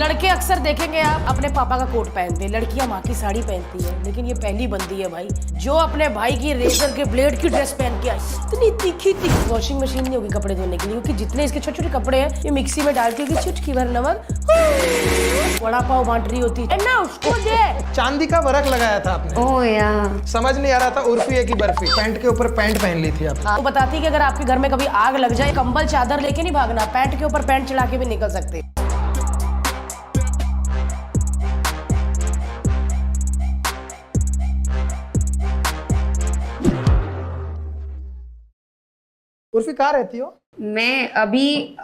लड़के अक्सर देखेंगे आप अपने पापा का कोट पहनते हैं, लड़कियां माँ की साड़ी पहनती है, लेकिन ये पहली बंदी है भाई जो अपने भाई की रेजर के ब्लेड की ड्रेस पहन के आई। इतनी तीखी तीखी वॉशिंग मशीन नहीं होगी कपड़े धोने के लिए, क्योंकि जितने इसके छोटे छोटे कपड़े हैं ये मिक्सी में डाल के चुटकी भर नमक वड़ा पाव बांट रही होती है ना उसको दे। चांदी का वर्क लगाया था आपने। ओह यार, समझ नहीं आ रहा था उर्फी है कि बर्फी। पैंट के ऊपर पैंट पहन ली थी आप। वो बताती है कि अगर आपके घर में कभी आग लग जाए कंबल चादर लेके नहीं भागना, पैंट के ऊपर पैंट चढ़ा के भी निकल सकते। उर्फी कहाँ रहती हो? मैं अभी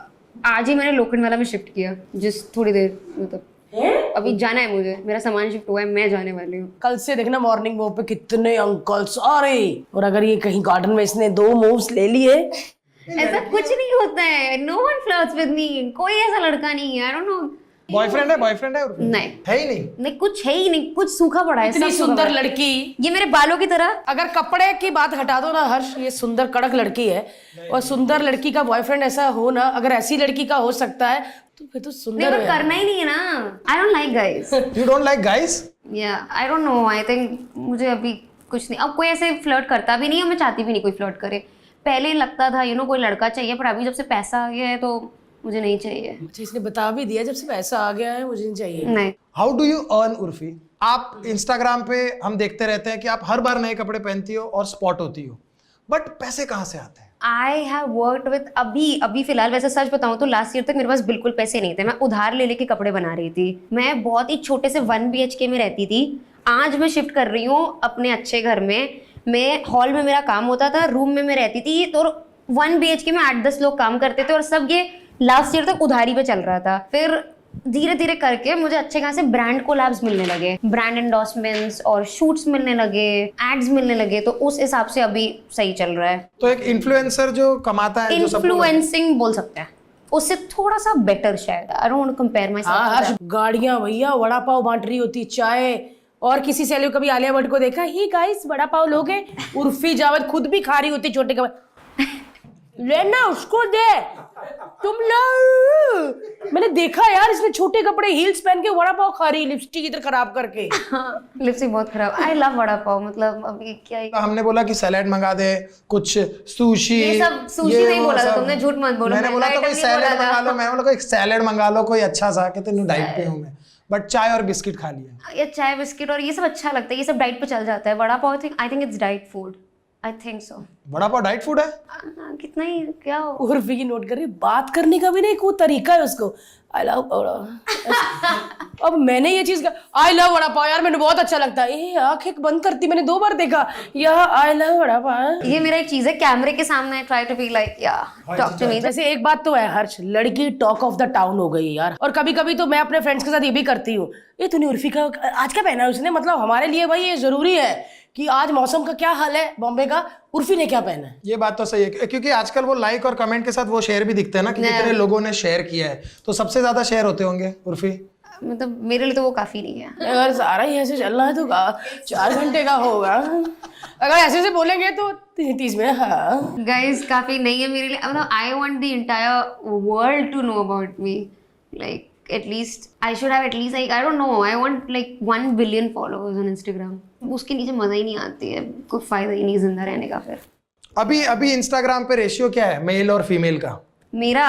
आज ही मैंने लोखंडवाला में शिफ्ट किया, जिस थोड़ी देर मतलब अभी जाना है मुझे, मेरा सामान शिफ्ट हुआ है, मैं जाने वाली हूँ। कल से देखना मॉर्निंग वॉक पे कितने अंकल्स आ रहे, और अगर ये कहीं गार्डन में इसने 2 मूव्स ले लिए। ऐसा कुछ नहीं होता है, no one flirts with me, कोई ऐसा लड़का नहीं है, आई डोंट नो। बॉयफ्रेंड है उर्फी? नहीं है ही नहीं। नहीं, कुछ है ही नहीं, कुछ सूखा पड़ा है। इतनी सब सूखा सुंदर पड़ा है। लड़की, ये मेरे बालों की तरह। अगर कपड़े की बात हटा दो ना हर्ष, ये सुंदर कड़क लड़की है, और सुंदर लड़की का बॉयफ्रेंड ऐसा हो ना, अगर ऐसी लड़की का हो सकता है तो फिर तो सुंदर नहीं, है। करना ही नहीं है ना। I don't like guys. You don't like guys? या आई डोंट नो, आई थिंक मुझे अभी कुछ नहीं, अब कोई ऐसे फ्लर्ट करता भी नहीं है, मैं चाहती भी नहीं कोई फ्लर्ट करे। पहले लगता था कोई लड़का चाहिए, पर अभी जब से पैसा आ गया है तो मुझे नहीं चाहिए। अच्छा, इसने बता भी दिया जब से पैसा आ गया है मुझे नहीं चाहिए। नहीं। How do you earn Urfi? आप इंस्टाग्राम पे हम देखते रहते हैं कि आप हर बार नए कपड़े पहनती हो और स्पॉट होती हो, बट पैसे कहाँ से आते हैं? आई हैव वर्कड विद अभी फिलहाल, वैसे सच बताऊं तो लास्ट ईयर तक मेरे पास बिल्कुल पैसे नहीं थे, मैं उधार ले लेके कपड़े बना रही थी। मैं बहुत ही छोटे से 1 BHK में रहती थी, आज मैं शिफ्ट कर रही हूँ अपने अच्छे घर में। मैं हॉल में मेरा काम होता था, रूम में मैं रहती थी, तो 1 BHK में 8-10 लोग काम करते थे, और सब ये लास्ट ईयर तक उधारी पे चल रहा था। फिर धीरे धीरे करके मुझे अच्छे खासे ब्रांड कोलैब्स मिलने लगे, ब्रांड एंडोर्समेंट्स और शूट्स मिलने लगे, एड्स मिलने लगे, तो उस हिसाब से अभी सही चल रहा है। तो एक इन्फ्लुएंसर जो कमाता है, जो सबको इन्फ्लुएंसिंग बोल सकते हैं, उससे थोड़ा सा बेटर शायद। I don't want to compare my हाँ हर्ष, सेल्फ। गाड़ियां भैया वड़ा पाव बांट रही होती, चाय, और किसी से कभी आलिया भट्ट को देखा ही गाइस वड़ा पाव लोगे? उर्फी जावेद खुद भी खा रही होती छोटे कपड़े, लेना उसको दे तुम लोग। मैंने देखा यार, इसने छोटे कपड़े हील्स पहन के वड़ा पाव खा रही, लिपस्टिक इधर खराब करके। लिपस्टिक बहुत खराब। आई लव वड़ा पाव, मतलब अभी क्या ही। हमने बोला कि सैलेड मंगा दे, कुछ सुशी, ये सब सुशी नहीं बोला था तुमने, झूठ मत बोलो। मैंने बोला था कोई सैलेड मंगा लो, मैंने बोला कोई सैलेड मंगा लो कोई अच्छा सा, कहते नहीं डाइट पे हूं मैं, बट चाय और बिस्किट खा लिया। ये चाय बिस्किट और ये सब अच्छा लगता है, ये सब डाइट पे चल जाता है। Vada pav I think it's diet food, I think so. Vada pav diet food है? कितना ही क्या हो। उर्फी की नोट कर रही, बात करने का भी नहीं कोई तरीका है उसको। आई लव अब मैंने ये चीज आई लव वड़ा पाव यार, मैंने बहुत अच्छा लगता है। आंखें बंद करती, मैंने 2 बार देखा यह आई लव वड़ा पाव। ये मेरा एक चीज है, कैमरे के सामने ट्राई टू बी लाइक या टॉक टू मी। वैसे एक बात तो है हर्ष, लड़की टॉक ऑफ द टाउन हो गई यार, और कभी कभी तो मैं अपने फ्रेंड्स के साथ ये भी करती हूँ, ये तूने उर्फी का आज क्या पहना है उसने, मतलब हमारे लिए भाई ये जरूरी है कि आज मौसम का क्या हाल है बॉम्बे का, उर्फी ने क्या पहना है। ये बात तो सही है, क्योंकि आजकल वो लाइक और कमेंट के साथ वो शेयर भी दिखते हैं ना कि कितने लोगों ने शेयर किया है, तो सबसे ज्यादा शेयर होते होंगे उर्फी। मतलब मेरे लिए तो वो काफी नहीं है। अगर सारा ही ऐसे चल रहा है तो 4 घंटे का होगा, अगर ऐसे से बोलेंगे तो 30 में। हाँ गाइस, काफी नहीं है मेरे लिए, मतलब I want the entire world to know about me, like at least I should have at least like I don't know, I want like 1 billion followers on Instagram। उसके नीचे मजा ही नहीं आती है, कोई फायदा ही नहीं जिंदा रहने का। फिर अभी इंस्टाग्राम पे रेशियो क्या है मेल और फीमेल का? मेरा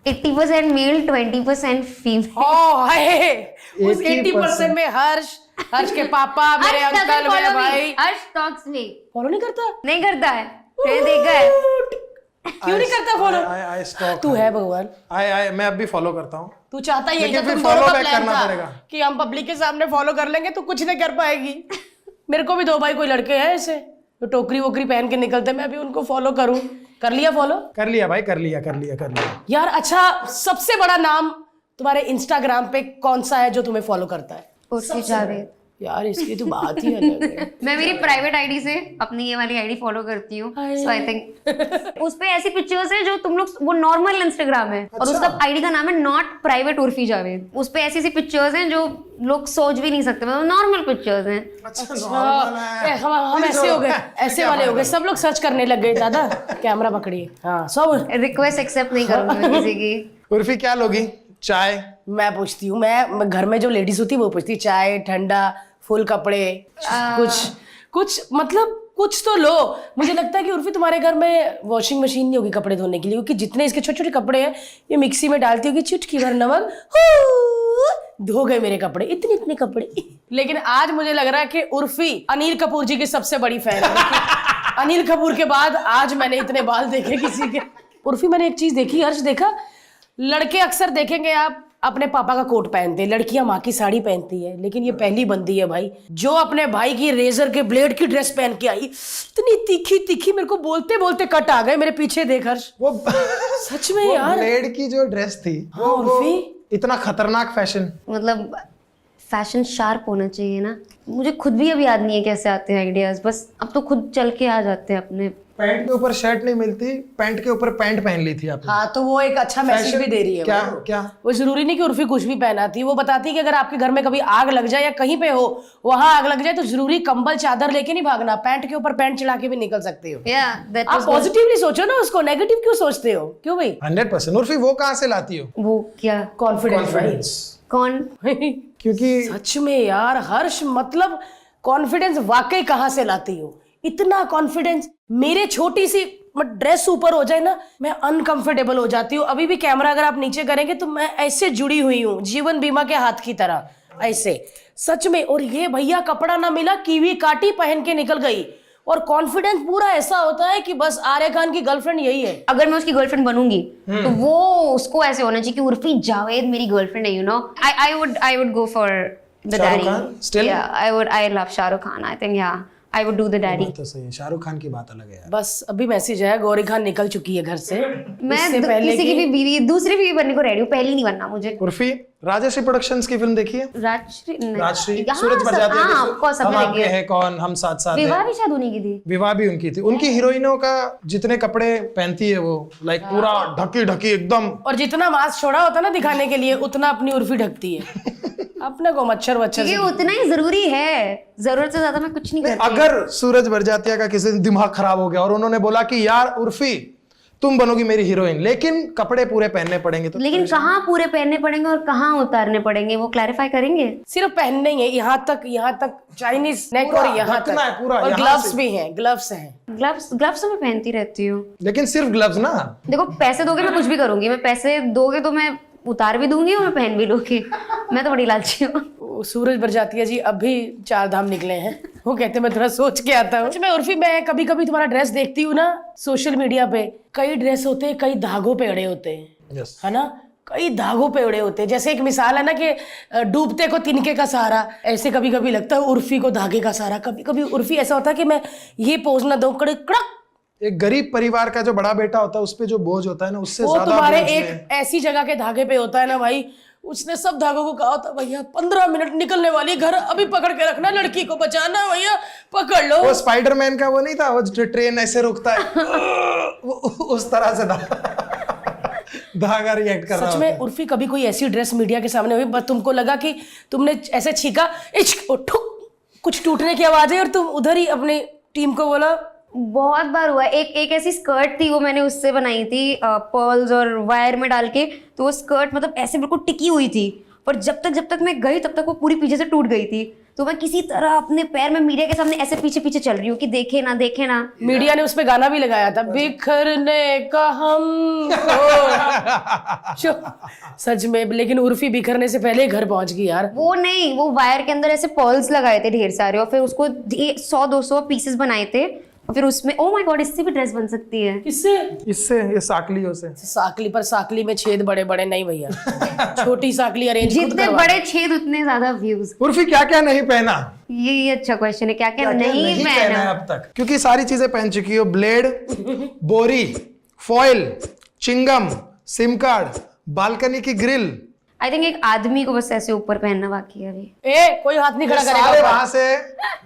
80% मेल, 20% फीमेल। ओह हाय, उस 80% में हर्ष के पापा, मेरे अंकल, मेरे भाई। हर्ष टॉक्स मी फॉलो नहीं करता? नहीं करता है, मैंने देखा है। क्यों नहीं करता फॉलो? आई स्टॉक। तू है भगवान। मैं अब भी फॉलो करता हूँ। तू चाहता ही लेकिन है फिर तुम follow दोनों का back प्लान करना था पड़ेगा। कि हम पब्लिक के सामने फॉलो कर लेंगे तो कुछ नहीं कर पाएगी। मेरे को भी 2 भाई कोई लड़के हैं ऐसे तो टोकरी वोकरी पहन के निकलते, मैं भी उनको फॉलो करूं। कर लिया फॉलो? कर लिया भाई, कर लिया यार अच्छा, सबसे बड़ा नाम तुम्हारे इंस्टाग्राम पे कौन सा है जो तुम्हें फॉलो करता है? उर्फी जावेद। यार इसकी तो बात ही अलग है। मैं मेरी प्राइवेट आईडी से अपनी ये वाली आईडी फॉलो करती हूँ, सो आई थिंक उस पे ऐसी पिक्चर्स है जो तुम लोग, वो नॉर्मल इंस्टाग्राम है और उसका आईडी का नाम है नॉट प्राइवेट उर्फी जावेद। उस पे ऐसी पिक्चर्स हैं जो लोग सोच भी नहीं सकते, मतलब नॉर्मल पिक्चर्स हैं। हम ऐसे हो गए, ऐसे वाले हो गए, सब लोग सर्च करने लग गए। दादा कैमरा पकड़िए। हाँ सब रिक्वेस्ट एक्सेप्ट नहीं करूंगी मैं किसी की। उर्फी क्या लोगी? चाय? मैं पूछती हूँ, मैं घर में जो लेडीज होती है वो पूछती, चाय, ठंडा, फुल कपड़े, कुछ मतलब कुछ तो लो। मुझे लगता है कि उर्फी तुम्हारे घर में वॉशिंग मशीन नहीं होगी कपड़े धोने के लिए, क्योंकि जितने इसके छोटे छोटे कपड़े हैं ये मिक्सी में डालती होगी, चुटकी भर नमक, धो गए मेरे कपड़े, इतने इतने कपड़े। लेकिन आज मुझे लग रहा है कि उर्फी अनिल कपूर जी की सबसे बड़ी फैन है। अनिल कपूर के बाद आज मैंने इतने बाल देखे किसी के। उर्फी मैंने एक चीज देखी, हर्ष देखा, लड़के अक्सर देखेंगे आप अपने पापा का कोट पहनते हैं, लड़कियां माँ की साड़ी पहनती है, लेकिन ये पहली बंदी है भाई जो अपने भाई की रेजर के ब्लेड की ड्रेस पहन के आई। इतनी तीखी तीखी, मेरे को बोलते बोलते कट आ गए मेरे पीछे, देख हर्ष वो सच में वो यार। ब्लेड की जो ड्रेस थी, हाँ, उर्फी इतना खतरनाक फैशन। मतलब फैशन शार्प होना चाहिए ना। मुझे खुद भी अब याद नहीं है कैसे आते हैं आइडियाज, बस अब तो खुद चल के आ जाते हैं अपने। पैंट के ऊपर शर्ट नहीं मिलती, पैंट के ऊपर पैंट पहन ली थी आपने। हाँ, तो वो एक अच्छा मैसेज भी दे रही है। क्या वो क्या वो जरूरी नहीं कि उर्फी कुछ भी पहनाती है, वो बताती है कि अगर आपके घर में कभी आग लग जाए या कहीं पे हो वहां आग लग जाए तो जरूरी कंबल चादर लेके नहीं भागना, पैंट के ऊपर पैंट चढ़ा के भी निकल सकते हो। आप पॉजिटिवली सोचो ना उसको, नेगेटिव क्यों सोचते हो? क्यों भाई? 100%। उर्फी वो कहाँ से लाती हो वो क्या कॉन्फिडेंस। कौन? क्योंकि सच में यार हर्ष, मतलब कॉन्फिडेंस वाकई कहाँ से लाती हो? इतना कॉन्फिडेंस। मेरे छोटी सी ड्रेस ऊपर हो जाए ना, मैं अनकंफर्टेबल हो जाती हूँ। अभी भी कैमरा अगर आप नीचे करेंगे तो मैं ऐसे जुड़ी हुई हूँ जीवन बीमा के हाथ की तरह, ऐसे सच में। और ये भैया कपड़ा ना मिला, कीवी काटी, पहन के निकल गई। और कॉन्फिडेंस पूरा ऐसा होता है कि बस आर्य खान की गर्लफ्रेंड यही है। अगर मैं उसकी गर्लफ्रेंड बनूंगी तो वो उसको ऐसे होना चाहिए कि उर्फी जावेद मेरी गर्लफ्रेंड है, you know. I would go for the Shahrukh daddy. Khan? Still? I love Shahrukh Khan. I think I would do the daddy. तो सही है, शाहरुख खान की बात अलग है यार। बस अभी मैसेज आया, गौरी खान निकल चुकी है घर से। मैं इससे पहले किसी की भी बीवी, दूसरी बीवी बनने को रेडी हूँ, पहली नहीं बनना मुझे। उर्फी, राजश्री प्रोडक्शंस की फिल्म देखी है? राजश्री सूरज बरजात्या की हाँ, फिल्म, हम आपके हैं कौन, हम साथ साथ हैं। विवाह भी शायद उन्हीं की थी। विवाह भी उनकी थी। उनकी हीरोइनों का जितने कपड़े पहनती है वो लाइक पूरा ढकी ढकी एकदम। और जितना मास्क छोड़ा होता ना दिखाने के लिए, उतना अपनी उर्फी ढकती है। अपने को मच्छर वच्छर ये उतना ही जरूरी है, जरूरत से ज्यादा मैं कुछ नहीं करती। अगर सूरज बरजात्या का किसी दिन दिमाग खराब हो गया और उन्होंने बोला कि यार उर्फी तुम बनोगी मेरी हीरोइन, लेकिन कपड़े पूरे पहनने पड़ेंगे, तो लेकिन कहाँ पूरे पहनने पड़ेंगे और कहाँ उतारने पड़ेंगे वो क्लैरिफाई करेंगे। सिर्फ पहनने ही है, यहाँ तक चाइनीज नेक पूरा और यहाँ ढकना है तक, पूरा, और यहाँ ग्लव्स से। भी हैं, ग्लव्स हैं। ग्लव्स तो मैं पहनती रहती हूँ। लेकिन सिर्फ ग्लव्स ना। देखो पैसे दोगे मैं कुछ भी करूंगी, मैं पैसे दोगे तो मैं उतार भी दूंगी और मैं पहन भी लूंगी। मैं तो बड़ी लालची हूँ। सूरज बरजातिया जी अभी 4 धाम निकले हैं, वो कहते हैं मैं थोड़ा सोच के आता हूँ। मैं उर्फी, मैं कभी कभी तुम्हारा ड्रेस देखती हूँ ना सोशल मीडिया पे, कई ड्रेस होते हैं, कई धागों पे अड़े होते हैं, यस, है ना, कई धागों पे अड़े होते हैं। जैसे एक मिसाल है ना कि डूबते को तिनके का सहारा, ऐसे कभी कभी लगता है उर्फी को धागे का सहारा। कभी कभी उर्फी ऐसा होता है कि मैं ये पोज ना दूं, कड़क। एक गरीब परिवार का जो बड़ा बेटा होता है उस पे जो बोझ होता है ना, उससे वो ज्यादा तुम्हारे बोझ एक ऐसी जगह के धागे पे होता है ना भाई, उसने सब धागों को कहा होता भैया 15 मिनट निकलने वाली, घर अभी पकड़ के रखना, लड़की को बचाना भैया, पकड़ लो। वो स्पाइडरमैन का वो नहीं था, वो जो ट्रेन ऐसे रुकता है उस तरह से धागा रिएक्ट कर रहा सच में उर्फी, कभी कोई ऐसी ड्रेस मीडिया के सामने हुई बस तुमको लगा कि तुमने ऐसे छीका, इश्क ठुक, कुछ टूटने की आवाज है और तुम उधर ही अपनी टीम को बोला? बहुत बार हुआ। एक ऐसी स्कर्ट थी, वो मैंने उससे बनाई थी पर्ल्स और वायर में डाल के, तो वो स्कर्ट मतलब ऐसे बिल्कुल टिकी हुई थी, पर जब तक मैं गई तब तक वो पूरी पीछे से टूट गई थी। तो मैं किसी तरह अपने पैर में मीडिया के सामने ऐसे पीछे पीछे चल रही हूँ कि देखे ना देखे ना। मीडिया ने उस पे गाना भी लगाया था, बिखरने का हम सच में। लेकिन उर्फी बिखरने से पहले घर पहुंच गई यार। वो नहीं, वो वायर के अंदर ऐसे पर्ल्स लगाए थे ढेर सारे, और फिर उसको 100-200 पीसेस बनाए थे, और फिर उसमें ओ माय गॉड, इससे भी ड्रेस बन सकती है। किससे? इससे, ये साकलियों से। साकली, पर साकली में छेद बड़े बड़े नहीं भैया, छोटी साकली अरेंज जितने बड़े छेद उतने ज्यादा व्यूज। उर्फी क्या क्या नहीं पहना? ये अच्छा क्वेश्चन है, क्या क्या नहीं पहना पहना है अब तक? क्योंकि सारी चीजें पहन चुकी हो, ब्लेड, बोरी, foil, chewing gum, SIM card, balcony की ग्रिल। आई थिंक एक आदमी को बस ऐसे ऊपर पहनना बाकी है अभी। कोई हाथ नहीं खड़ा सारे करेगा वहां से,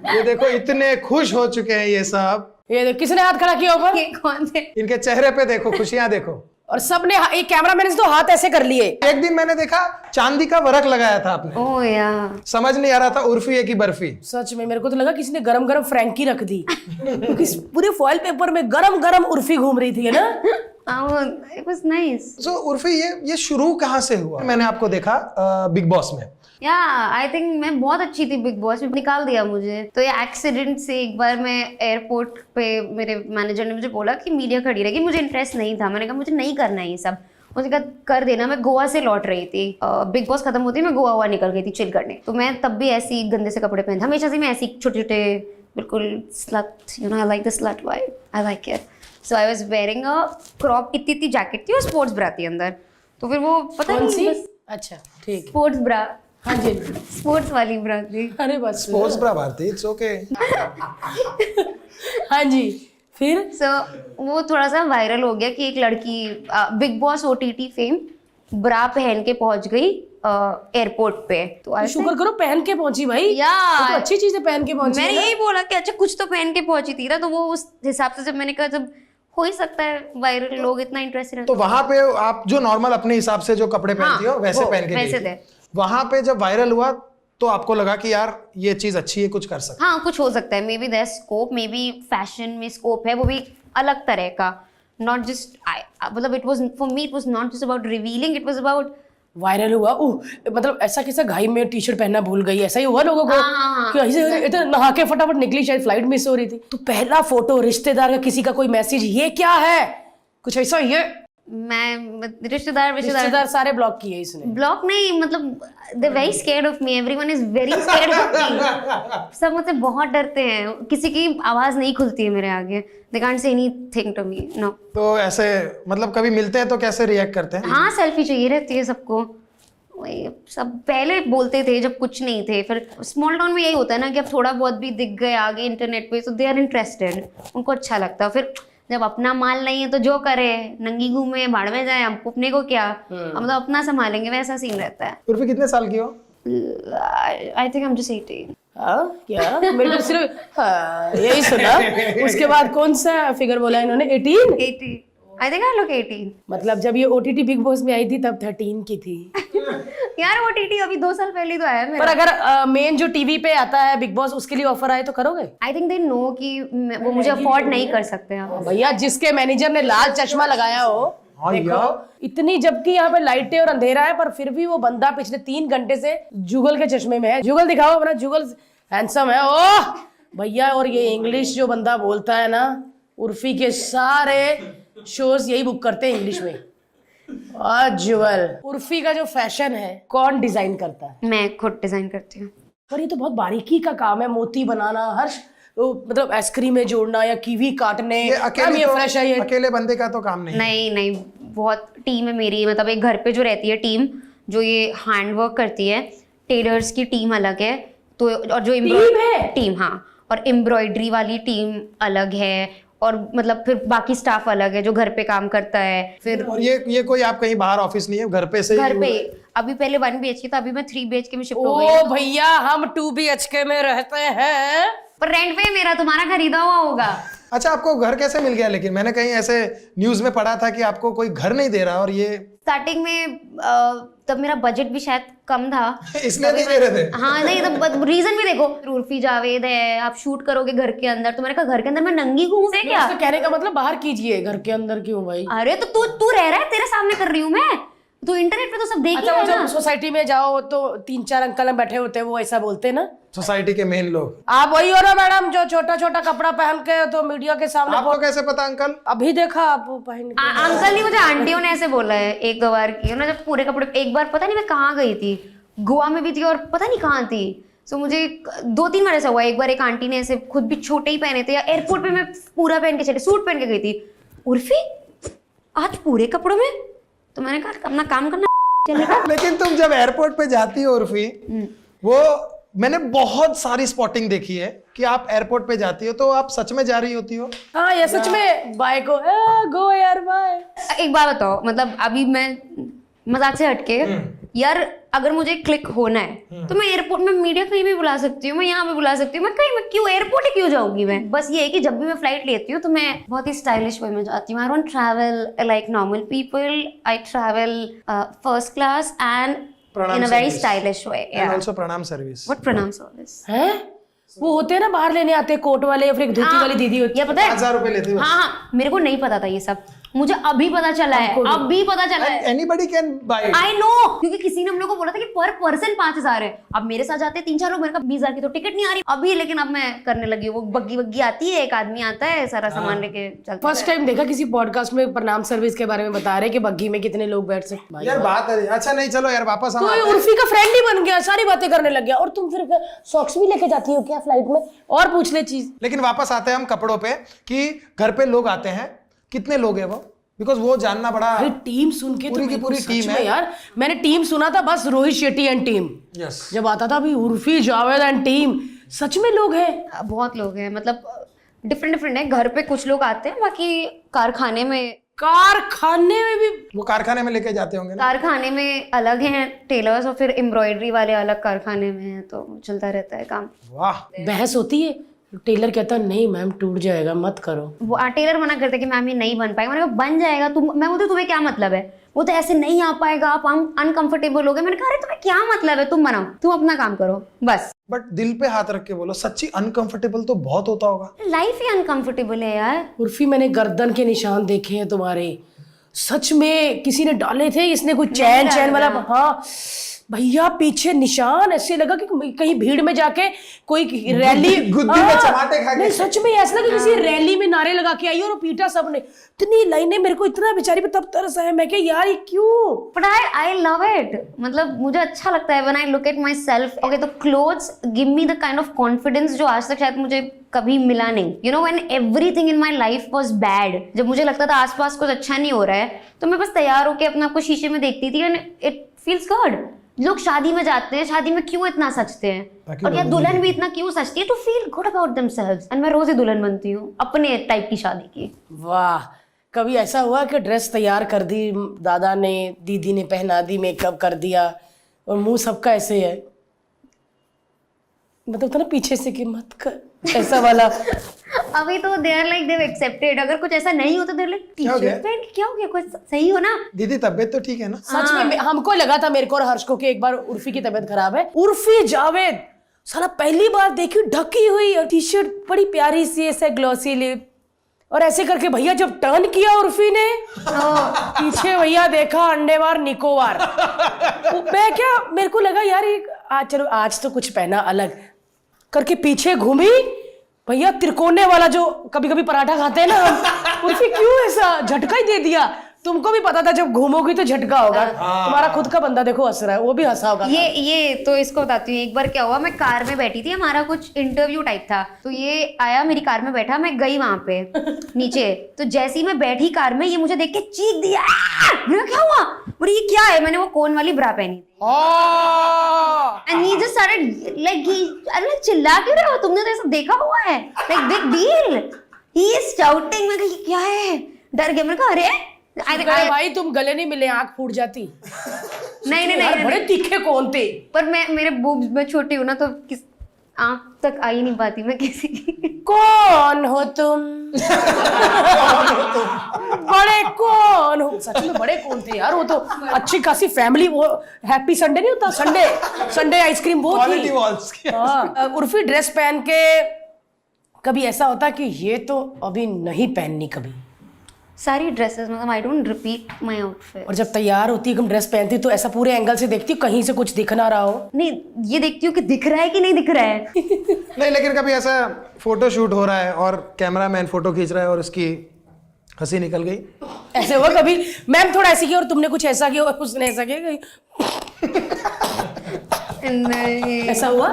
ये देखो इतने खुश हो चुके हैं ये सब। ये देखो, किसने हाथ खड़ा किया ऊपर? ये कौन थे? इनके चेहरे पे देखो, खुशियां देखो। और सबने एक कैमरामैन ने तो हाथ ऐसे कर लिए। एक दिन मैंने देखा चांदी का वर्क लगाया था आपने, ओह यार, समझ नहीं आ रहा था उर्फी है कि बर्फी। सच में मेरे को तो लगा किसी ने गरम गरम फ्रैंकी रख दी, क्योंकि पूरे फॉइल पेपर में गरम गरम उर्फी घूम रही थी, है ना। It was nice. सो उर्फी ये शुरू कहाँ से हुआ? मैंने आपको देखा बिग बॉस में। आई थिंक मैं बहुत अच्छी थी बिग बॉस में, निकाल दिया मुझे। तो ये एक्सीडेंट से एक बार मैं एयरपोर्ट पे, मेरे मैनेजर ने मुझे बोला कि मीडिया खड़ी रहेगी, मुझे इंटरेस्ट नहीं था। मैंने कहा मुझे नहीं करना है ये सब, मुझे कहा कर देना। मैं गोवा से लौट रही थी, बिग बॉस खत्म होती मैं गोवा निकल गई थी चिल करने। तो मैं तब भी ऐसी गंदे से कपड़े पहनती, हमेशा से मैं ऐसी छोटे छोटे बिल्कुल slut, you know, I like the slut vibe, I like it. So I was wearing a crop, इतनी जैकेट थी और स्पोर्ट्स ब्रा थी अंदर। तो फिर वो पता कौन सी? नहीं, अच्छा ठीक। स्पोर्ट्स ब्रा, हाँ जी। स्पोर्ट्स वाली ब्रा थी। अरे बस sports bra Bharti, it's okay. हाँ जी, फिर सो वो थोड़ा सा वायरल हो गया कि एक लड़की बिग बॉस OTT फेम ब्रा पहन के पहुंच गई एयरपोर्ट पे। तो शुक्र करो पहन के पहुंची भाई। या वो तो अच्छी चीज है, पहन के पहुंची मैंने है ना। यही बोला कि अच्छा कुछ तो पहन के पहुंची थी ना। तो वो उस हिसाब से जब मैंने कहा जब हो ही सकता है वायरल, लोग इतना इंटरेस्टेड तो वहां पे आप जो नॉर्मल अपने हिसाब से जो कपड़े पहनती हो वैसे वो, पहन के वैसे गई थे। थी। वहां पे जब वायरल हुआ तो आपको लगा कि यार ये चीज अच्छी है, कुछ कर सकते हाँ कुछ हो सकता है, maybe there scope, maybe fashion में स्कोप है, वो भी अलग तरह का। नॉट जस्ट मतलब it was for me, it was not just about revealing, it was about viral हुआ। मतलब ऐसा कैसा घाई में टी शर्ट पहनना भूल गई, ऐसा ही हुआ लोगों को कि ऐसे इतना नहा के फटाफट निकली, शायद फ्लाइट मिस हो रही थी। तो पहला फोटो रिश्तेदार का किसी का कोई मैसेज, ये क्या है, कुछ ऐसा, ये मैं रिश्तेदार सारे ब्लॉक किए इसने। ब्लॉक नहीं, मतलब they very scared of me, everyone is very scared of me. सब मुझसे बहुत डरते हैं, किसी की आवाज नहीं खुलती है मेरे आगे, they can't say anything to me, no. तो ऐसे मतलब कभी मिलते हैं तो कैसे रिएक्ट करते हैं? हाँ सेल्फी चाहिए रहती है सबको, वही सब पहले बोलते थे जब कुछ नहीं थे। फिर स्मॉल टाउन में यही होता है ना कि अब थोड़ा बहुत भी दिख गए आगे इंटरनेट पे तो दे आर इंटरेस्टेड, उनको अच्छा लगता है। फिर जब अपना माल नहीं है तो जो करे, नंगी घूमे, भाड़ में जाए, हम अपने को क्या, हम तो अपना संभालेंगे, वैसा सीन रहता है। उर्फी कितने साल की हो? I think I am just 18। हाँ क्या, मेरे को सिर्फ हाँ, यही सुना। उसके बाद कौन सा फिगर बोला इन्होंने, 18? I think I look 18। मतलब जब ये OTT बिग बॉस में आई थी तब 13 की थी। यार OTT अभी 2 साल पहले तो आया है मेरा। पर अगर मेन जो टीवी पे आता है बिग बॉस, उसके लिए ऑफर आए तो करोगे? आई थिंक दे नो कि वो मुझे अफोर्ड नहीं कर सकते हैं। भैया जिसके मैनेजर ने लाल चश्मा लगाया हो, हाँ देखो इतनी, जबकि यहाँ पे लाइटें और अंधेरा है, पर फिर भी वो बंदा पिछले 3 घंटे से जुगल के चश्मे में है। जुगल दिखाओ अपना, जुगल हैंडसम है ओह भैया। और ये इंग्लिश जो बंदा बोलता है ना, उर्फी के सारे शोज यही बुक करते हैं इंग्लिश में। जुगल, उर्फी का जो फैशन है कौन डिजाइन करता है? मैं खुद डिजाइन करती हूँ। पर ये तो बहुत बारीकी का काम है, मोती बनाना, हर मतलब आइसक्रीम में जोड़ना या कीवी काटने। ये अकेले तो, फ्रेश है ये, अकेले बंदे का तो काम नहीं। नहीं बहुत टीम है मेरी, मतलब एक घर पे जो रहती है टीम जो ये हैंडवर्क करती है, टेलर्स की टीम अलग है, तो और जो टीम हाँ, और एम्ब्रॉयडरी वाली टीम अलग है, और मतलब फिर बाकी स्टाफ अलग है जो घर पे काम करता है। फिर और ये कोई आप कहीं बाहर ऑफिस नहीं है, घर पे से ही? घर पे अभी पहले 1 BHK था, अभी मैं 3 BHK में शिफ्ट हो गई। ओ भैया हम 2 BHK में रहते हैं, पर रेंट पे मेरा, तुम्हारा खरीदा हुआ होगा। अच्छा आपको घर कैसे मिल गया? लेकिन मैंने कहीं ऐसे न्यूज में पढ़ा था कि आपको कोई घर नहीं दे रहा, और ये स्टार्टिंग में तब मेरा बजट भी शायद कम था इसलिए नहीं दे रहे थे। हाँ नहीं, तो रीजन भी देखो, उर्फी जावेद है, आप शूट करोगे घर के अंदर, तो मैंने कहा घर के अंदर मैं नंगी घूमूं से क्या? उसका कहने का मतलब बाहर कीजिए, घर के अंदर क्यों भाई? अरे तो तू रह रहा है, तेरे सामने कर रही हूँ मैं, तो इंटरनेट पे तो सब देख ही अच्छा, रहे वो हैं ना। जब सोसाइटी में जाओ तो 3-4 अंकल बैठे होते हैं, वो ऐसा बोलते हैं ना, सोसाइटी के मेन लोग। आप वही हो ना मैडम जो छोटा छोटा कपड़ा पहन के तो मीडिया के सामने आपको कैसे पता अंकल? अभी देखा आप पहन के? अंकल नहीं, मुझे आंटियों ने ऐसे बोला है 1-2 बार की ना, जब पूरे कपड़े, एक बार पता नहीं मैं कहाँ गई थी, गोवा में भी थी और पता नहीं कहाँ थी। सो मुझे 2-3 बार ऐसा हुआ, एक बार एक आंटी ने ऐसे खुद भी छोटे ही पहने थे, या एयरपोर्ट पे मैं पूरा पहन के चले, सूट पहन के गई थी, उर्फी आज पूरे कपड़ों में, तो मैंने कहा अपना काम करना। लेकिन तुम जब एयरपोर्ट पे जाती हो उर्फी, वो मैंने बहुत सारी स्पॉटिंग देखी है कि आप एयरपोर्ट पे जाती हो तो आप सच में जा रही होती हो? हाँ ये सच में बाय को गो यार बाय। एक बात बताओ, मतलब अभी मैं मजाक से हटके यार, अगर मुझे क्लिक होना है तो मैं एयरपोर्ट में मीडिया कहीं भी बुला सकती हूँ, मैं यहाँ पे बुला सकती हूँ, मैं कहीं, मैं क्यों एयरपोर्ट ही क्यों जाऊंगी मैं? बस ये है कि जब भी मैं फ्लाइट लेती हूँ तो मैं बहुत ही स्टाइलिश वे में जाती हूँ। I don't travel like normal people, I travel first class and in a very stylish way. And also प्रणाम सर्विस। व्हाट प्रणाम सर्विस है? वो होते हैं ना बाहर लेने आते हैं कोट वाले, या फिर एक धोती वाली दीदी होती है, पता है 1000 रुपए लेते हो? हाँ, मेरे को नहीं पता था ये सब। मुझे अभी पता चला है, अभी पता चला है। Anybody can buy it. I know, क्योंकि किसी ने हम लोग को बोला था कि पर पर्सन 5,000 है। अब मेरे साथ जाते हैं 3-4 लोग, मेरे का 20,000 की तो टिकट नहीं आ रही अभी, लेकिन अब मैं करने लगी हूँ। वो बग्गी वग्गी आती है, एक आदमी आता है, सारा सामान लेके चलता फर्स्ट टाइम देखा किसी पॉडकास्ट में प्रणाम सर्विस के बारे में बता रहे कि बग्घी में कितने लोग बैठ सकते। यार बात है, अच्छा नहीं चलो यार वापस हम तो आते हैं। उर्फी का फ्रेंड ही बन गया, सारी बातें करने लग गया। और तुम फिर सॉक्स भी लेके जाती हो क्या फ्लाइट में? और पूछ ले चीज। लेकिन वापस आते हैं हम कपड़ों पे कि घर पे लोग आते हैं, कितने लोग हैं वो, बिकॉज वो जानना बड़ा। भाई टीम सुन के पूरी तो की मेरे को पूरी सच टीम में है। यार, मैंने टीम सुना था बस Rohit Shetty and team. Yes जब आता था अभी उर्फी जावेद एंड टीम, सच में लोग हैं। है। बहुत लोग हैं, मतलब डिफरेंट है। घर पे कुछ लोग आते हैं, बाकी कारखाने में भी वो कारखाने में लेके जाते होंगे ना। कारखाने में अलग हैं टेलर्स, और फिर एम्ब्रॉयडरी वाले अलग कारखाने में हैं, तो चलता रहता है काम। वाह, बहस होती है। टेलर कहता नहीं मैम टूट जाएगा मत करो। वो टेलर मना करते हैं कि मैम ये नहीं बन पाएगा। मैंने कहा बन जाएगा। मैं बोलती तुम्हें क्या मतलब है, वो तो ऐसे नहीं आ पाएगा, आप अनकंफर्टेबल हो गए। मैंने कहा अरे तुम्हें क्या मतलब है, तुम बनाओ, तुम अपना काम करो बस। बट दिल पे हाथ रख के बोलो, सच्ची अनकंफर्टेबल तो बहुत होता होगा। लाइफ ही अनकंफर्टेबल है यार। उर्फी मैंने गर्दन के निशान देखे हैं तुम्हारे, सच में किसी ने डाले थे। इसने कुछ चैन वाला, हाँ भैया पीछे निशान, ऐसे लगा कि कहीं भीड़ में जाके कोई रैली गुद्दी में चमाटे खा के। नहीं सच में ऐसा लगा कि किसी रैली में नारे लगा के आई और पीटा सबने। इतनी लाइनें, मेरे को इतना बेचारी पे तब तरस आया। मैं क्या यार ये क्यों? बट आई लव इट, मतलब मुझे अच्छा लगता है when I look at myself. Okay, तो clothes give me the kind of confidence जो आज तक शायद मुझे कभी मिला नहीं। You know when everything in my life was bad, जब मुझे लगता था आसपास कुछ अच्छा नहीं हो रहा है, तो मैं बस तैयार होकर अपने आप को शीशे में देखती थी एंड इट फील्स गुड। लोग शादी में जाते हैं, शादी में क्यों इतना सचते हैं, और या दुल्हन भी इतना क्यों सचती है to feel good about themselves. And मैं रोज ही दुल्हन बनती हूँ अपने टाइप की शादी की। वाह, कभी ऐसा हुआ कि ड्रेस तैयार कर दी दादा ने, दीदी ने पहना दी, मेकअप कर दिया और मुंह सबका ऐसे है, मतलब था ना पीछे से कि मत कर, ऐसा वाला। अभी तो they are like they've accepted. अगर कुछ ऐसा नहीं होता, देर लाइक टी-शर्ट पहन के क्या हो गया, कुछ सही हो ना। दीदी तबीयत तो ठीक है ना? सच में हमको लगा था, मेरे को और हर्ष को, कि एक बार उर्फी की तबीयत खराब है। उर्फी जावेद साला पहली बार देखी ढकी हुई और टी शर्ट बड़ी प्यारी सी ऐसे ग्लॉसी लिप, और ऐसे करके भैया जब टर्न किया उर्फी ने, पीछे भैया देखा अंडेवार निकोबार। मैं क्या, मेरे को लगा यार ये आज चलो आज तो कुछ पहना अलग करके, पीछे घूमी भैया त्रिकोने वाला जो कभी कभी पराठा खाते हैं ना, उर्फी क्यों ऐसा झटका ही दे दिया। तुमको भी पता था जब घूमोगी तो झटका होगा। तुम्हारा खुद का बंदा देखो हंस रहा है, वो भी हंसा होगा। ये तो इसको बताती हूँ। एक बार क्या हुआ, मैं कार में बैठी थी, हमारा कुछ इंटरव्यू टाइप था, तो ये आया मेरी कार में बैठा, मैं गई वहां पे नीचे, तो जैसी मैं बैठी कार में, ये मुझे देख के चीख दिया। मैंने क्या हुआ, बोले ये क्या है। मैंने वो कोन वाली ब्रा पहनी थी, and he just started like, अरे चिल्ला क्यों रहे हो, तुमने तो ऐसा देखा हुआ है, like big deal, he is shouting. मैं कहा क्या है, डर गया। मैंने कहा अरे भाई तुम गले नहीं मिले आंख फूट जाती। नहीं, बड़े तीखे कौन थे। पर मेरे बूब्स में छोटी हूँ ना, तो किस आंख तक आ ही नहीं पाती मैं किसी की। कौन हो तुम? बड़े कौन हो? सच में बड़े कौन थे यार, वो तो अच्छी खासी फैमिली। वो हैप्पी संडे नहीं होता, संडे आइसक्रीम वो थी। हाँ, उर्फी ड्रेस पहन के कभी ऐसा होता कि ये तो अभी नहीं पहननी कभी? सारी ड्रेसेस, मतलब I don't repeat my outfit. और जब तैयार होती है ड्रेस पहनती तो ऐसा पूरे एंगल से देखती हूँ कहीं से कुछ दिख ना रहा हो? नहीं, ये देखती हूँ कि दिख रहा है कि नहीं दिख रहा है। नहीं, लेकिन कभी ऐसा फोटो शूट हो रहा है और कैमरामैन फोटो खींच रहा है और उसकी हंसी निकल गई, ऐसे हुआ कभी? मैम थोड़ा ऐसे किया और तुमने कुछ ऐसा किया और उसने ऐसा किया, नहीं ऐसा हुआ?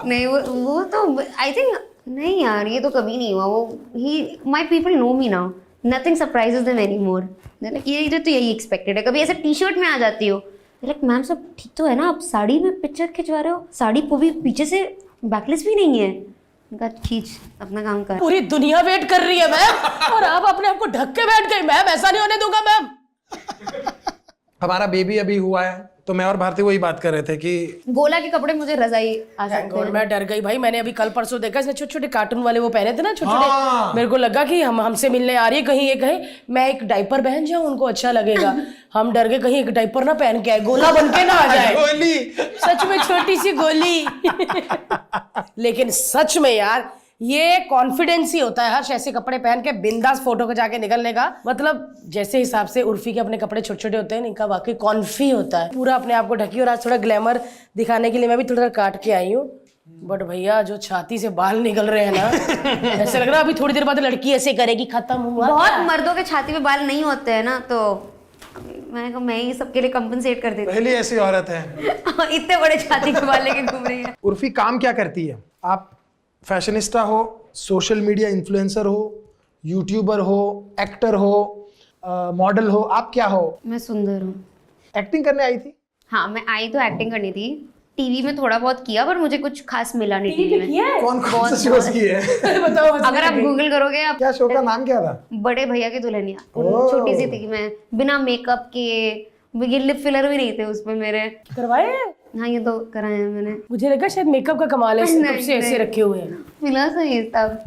नहीं, वो तो आई थिंक नहीं यार, ये तो कभी नहीं हुआ। वो ही my people know me now, nothing surprises them anymore. Like ये तो यही एक्सपेक्टेड है। कभी ऐसे टी शर्ट में आ जाती हो, लाइक मैम सब ठीक तो है ना, आप साड़ी में पिक्चर खिंचवा रहे हो, साड़ी को भी पीछे से बैकलेस भी नहीं है। उनका खींच, अपना काम कर। पूरी दुनिया वेट कर रही है मैम, और आप अपने आप को ढक के बैठ गई। मैम ऐसा नहीं होने दूंगा मैम। हमारा बेबी अभी हुआ है, तो मैं और भारती वही बात कर रहे थे कि गोला के कपड़े मुझे रजाई आ सकते हैं। मैं डर गई भाई। मैंने अभी कल परसों देखा, इसने छोटे छोटे कार्टून वाले वो पहने थे ना, छोटे छोटे। मेरे को लगा कि हमसे मिलने आ रही है, कहीं ये कहे मैं एक डायपर पहन जाऊं, उनको अच्छा लगेगा। हम डर गए कहीं एक डायपर ना पहन के आए, गोला बन के ना आ जाए। गोली, सच में छोटी सी गोली। लेकिन सच में यार ये कॉन्फिडेंस ही होता है हर्ष, ऐसे कपड़े पहन के बिंदास फोटो को जाके निकलने का। मतलब जैसे हिसाब से उर्फी के अपने कपड़े छोटे छोटे होते हैं, इनका वाकई कॉन्फी होता है, पूरा अपने आप को ढकी। और आज थोड़ा ग्लैमर दिखाने के लिए मैं भी थोड़ा काट के आई हूँ, बट भैया जो छाती से बाल निकल रहे हैं ना, ऐसे लग रहा है अभी थोड़ी देर बाद लड़की ऐसे करेगी, खत्म हुआ। बहुत मर्दों के छाती पे बाल नहीं होते हैं ना, तो मैंने कहा मैं ही सबके लिए कंपनसेट कर देती पहली ऐसी औरत है। हूँ। इतने बड़े छाती के बाल लेके घूम रही है। उर्फी काम क्या करती है? आप फैशनिस्टा हो, सोशल मीडिया इन्फ्लुएंसर हो, यूट्यूबर हो, एक्टर हो, मॉडल हो, आप क्या हो? मैं सुंदर हूँ। एक्टिंग करने आई थी? हाँ, मैं आई तो एक्टिंग करनी थी, टीवी में थोड़ा बहुत किया, पर मुझे कुछ खास मिला नहीं टीवी में। कौन कौन से शोज की है? बताओ। अगर आप गूगल करोगे आप, क्या शो का नाम क्या था? बड़े भैया की दुल्हनिया, छोटी सी थी मैं, बिना मेकअप के, ये लिप फिलर भी नहीं थे उसमें मेरे। करवाए? हाँ, ये तो कराए हैं मैंने। मुझे लगा शायद मेकअप का कमाल है, कब से ऐसे रखे हुए हैं। मिला सही तब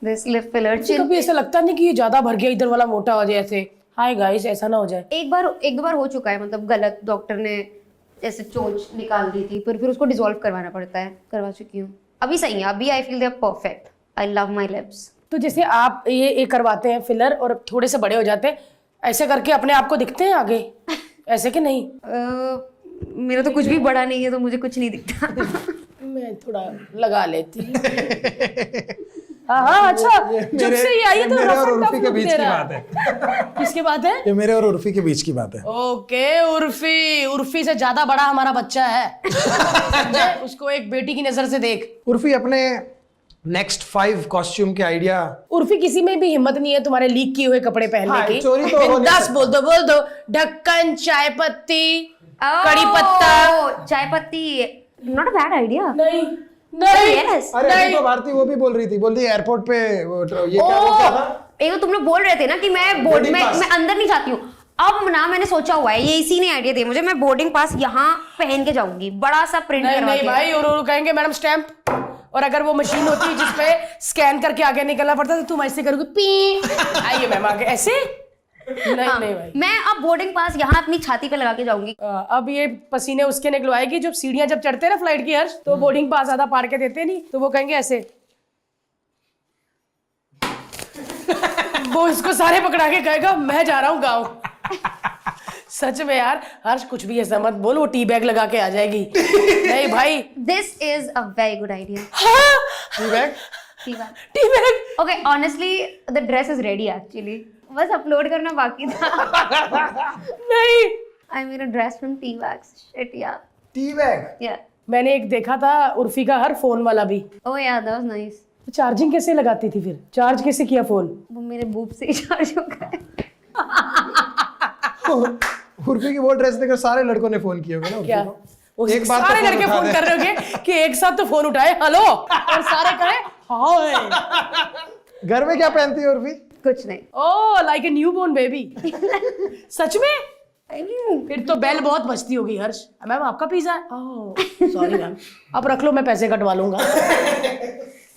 दिस लिप फिलर। कभी ऐसा लगता नहीं कि ये ज्यादा भर गया, इधर वाला मोटा हो जाए ऐसे। हाय गाइस, ऐसा ना हो जाए। एक दो बार हो चुका है, मतलब गलत, डॉक्टर ने जैसे चोंच निकाल दी थी, फिर उसको डिसॉल्व करवाना पड़ता है, करवा चुकी हूँ। अभी सही है, अभी I feel they are perfect. I love my lips. तो जैसे आप ये करवाते हैं फिलर और थोड़े से बड़े हो जाते हैं, ऐसे करके अपने आप को दिखते हैं आगे, ऐसे कि नहीं? मेरा तो कुछ भी बड़ा नहीं है, तो मुझे कुछ नहीं दिखता। मैं थोड़ा लगा लेती हाँ, अच्छा। जब से ये आई है तो मेरे रफ और एंड टफ उर्फी के लुक बीच दे की रहा बात है। है। किसकी बात है? ये मेरे और उर्फी के बीच की बात है। ओके, उर्फी से ज्यादा बड़ा हमारा बच्चा है। समझे? उसको एक बेटी की नजर से देख। उर्फी, अपने नेक्स्ट 5 कॉस्ट्यूम के आइडिया। उर्फी किसी में भी हिम्मत नहीं है तुम्हारे लीक किए हुए कपड़े पहनने हाँ, की। चोरी तो हो नहीं बिंदास सकती। बोल दो। ढक्कन, चाय पत्ती, कड़ी पत्ता। चाय पत्ती, नॉट अ बैड आइडिया। नहीं Yes. अरे अभी तो भारती वो भी बोल रही थी, बोल रही एयरपोर्ट पे ये क्या था? एक तो तुम लोग बोल रहे थे ना कि मैं बोर्ड में मैं अंदर नहीं जाती हूँ। अब ना मैंने सोचा हुआ है, ये इसी ने आइडिया दिया मुझे, मैं बोर्डिंग पास यहाँ पहन के जाऊंगी, बड़ा सा प्रिंट करवा नहीं के। भाई, और कहेंगे मैडम स्टैंप। और अगर वो मशीन होती है जिसपे स्कैन करके आगे निकलना पड़ता, तो तुम ऐसे करोगे, पी आइए मैम आगे, ऐसे। नहीं भाई, मैं अब बोर्डिंग पास यहाँ अपनी छाती पे लगा के जाऊंगी। अब ये पसीने उसके निकलवाएगी जो सीढ़ियां जब चढ़ते हैं ना फ्लाइट की हर्ष, तो बोर्डिंग पास आधा पार के देते नहीं, तो वो कहेंगे ऐसे। वो इसको सारे पकड़ा के कहेगा मैं जा रहा हूँ गाँव। सच में यार हर्ष, कुछ भी ऐसा मत बोल, वो टी बैग लगा के आ जाएगी। नहीं भाई, this is a very good idea. Tea bag? Tea bag. Okay, honestly the dress is ready actually, बस अपलोड करना बाकी था। नहीं, I made a dress from tea bags. Shit यार। Tea bag? या मैंने एक देखा था उर्फी का हर फोन वाला भी। ओह यार, दैट वाज नाइस। चार्जिंग कैसे लगाती थी फिर? चार्ज कैसे किया फोन? वो मेरे बूब से ही चार्ज हो गए। उर्फी की वो ड्रेस देखकर सारे लड़कों ने फोन किए होंगे ना उर्फी क्या? को। एक बार सारे तो लड़के उठा फोन दे। कर रहे होंगे कि एक साथ तो फोन उठाए हेलो, और सारे कहे हाय। घर में क्या पहनती है उर्फी? कुछ नहीं। ओह, लाइक ए न्यूबॉर्न बेबी। सच में? I mean, फिर तो बेल बहुत बजती होगी हर्ष। मैम आपका पिज्जा है? ओह सॉरी मैम, आप रख लो, मैं पैसे कटवा लूंगा।